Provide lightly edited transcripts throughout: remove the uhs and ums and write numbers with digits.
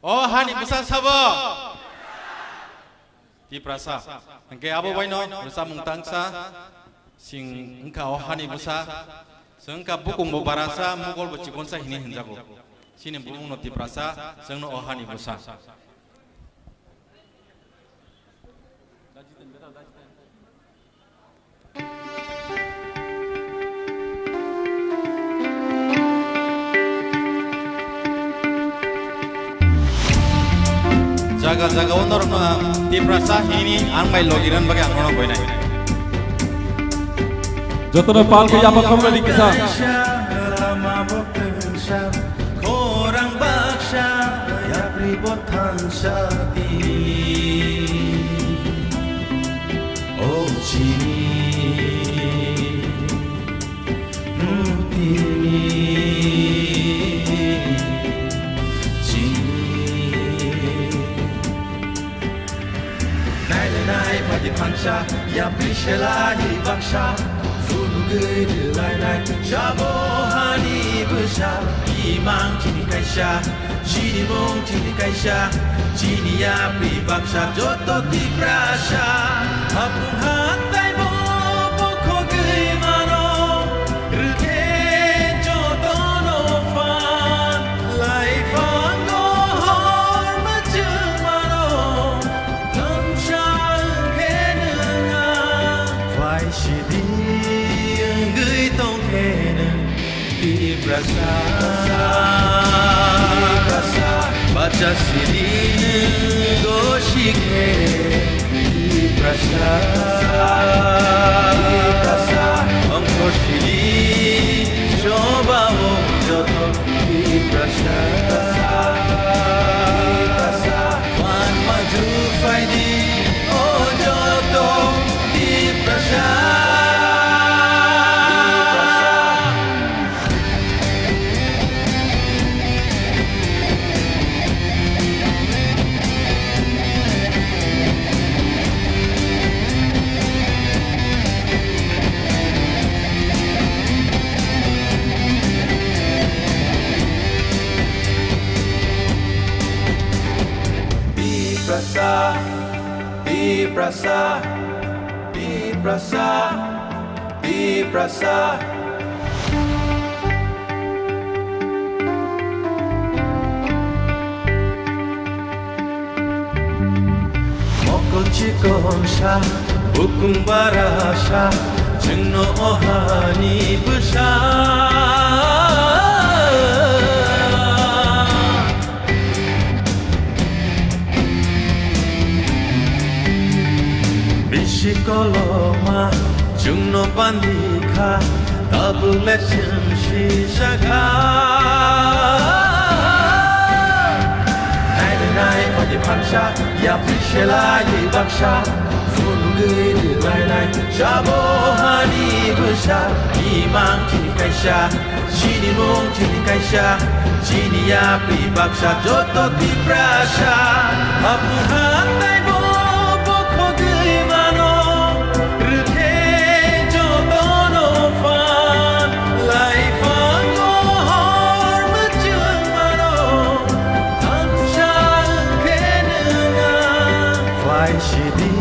Oh hani busa sabo. Di prasa. Engke abo baino busa mungtangsa sing engka oh hani busa. Sengka bukung bo barasa mugol bo cikonsa hini hinjago. Sini bukung no di prasa sengno oh hani busa. Jaga-jaga ondor di prasa ini angbai logiran bagi angkono boy nai. Jotone pal ke apa kamu di kisah? Korang baksa ya pribotan sati. Oh cini mutini. Nai pati pansha ya prishela di baksha fulu gede lai shabo hani besar imang cini kaisha cini mong cini kaisha cini ya pri baksha joto di prasha apung hatai mo boko gei mano rute joto no fan lai fan go hor macam mano Shidi gửi tông khen di prasa baca sini goshike di prasa angkor sini coba joto di prasa wan maju faidi oh joto di prasa Prasa Mokol cikonsha hukum barasha jengno ohani besar Bisikoloma jungno pandika tabule simsi saga Nai pati pansha ya prishela ye baksha fulu gede lai shabo hani besar imang cini kaisha cini mong cini kaisha cini ya pri baksha joto di prasha apung hatai mo boko gei mano Shidi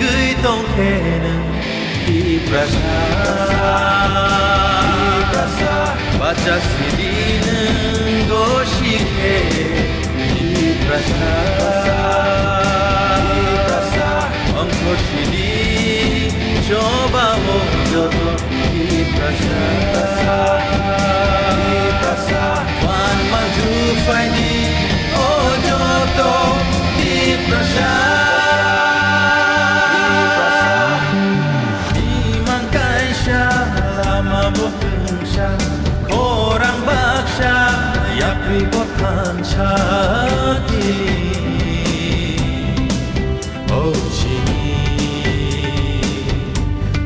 gửi tông khen di prasa baca sidi goshike di prasa angkor sidi coba joto di prasa wan maju faidi oh joto di prasa imang kaisha lama bohensha korang baksa ya pribotan sati oh cini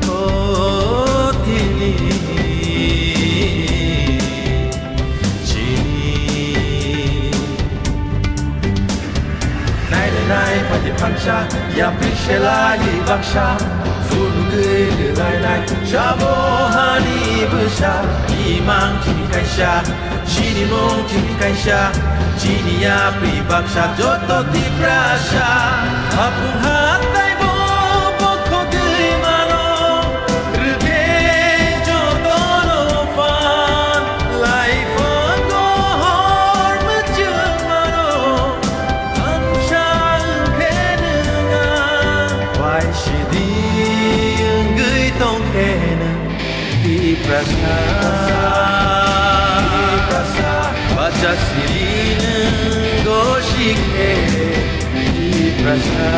oh tini Nai pati pansha ya prishela di baksha fulu gede lai shabo hani besar imang cini kaisha cini mong cini kaisha Jinia pribaksa joto di prasa Apung hatai bo boko gui mano Rebe joto no fan Lai fogo hor mecung mano Ansang kenenga Wai shidi gui tong keneng Di prasa Baca sirine goshike di prasa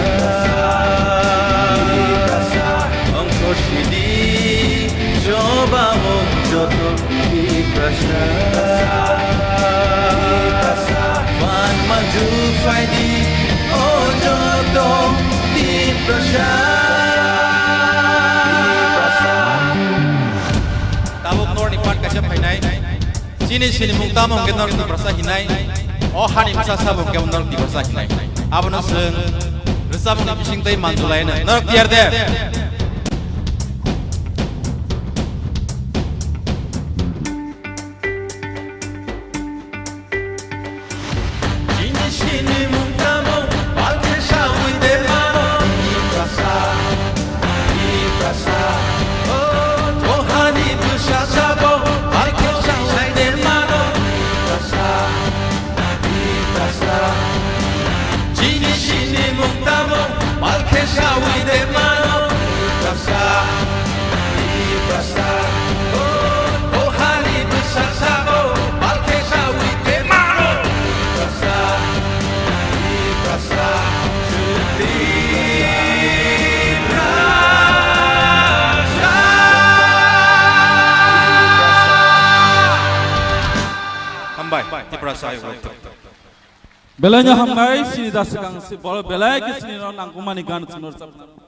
Angko shidi coba joto di prasa Wan maju faidi oh joto di prasa Tabuk nor ni pan kasih painai. Sini mung tamong ke nor di prasa hinai. Oh hani musa sabuk ke nor di prasa hinai. Abon seng resam ni bising tay manjulai na. Nor tiar de. Sini mung tamong palke sawi de mano di prasa oh hani musa sabuk palke sawi de mano di prasa Sini mung tamong palke sawi de mano di prasa oh hani musa sabuk palke sawi de mano Prasa Suti Prasa Hambai di prasa ayo. Belanya hamgai sini dasekang si bol belai ke sini non angkumani gan sunur sabna.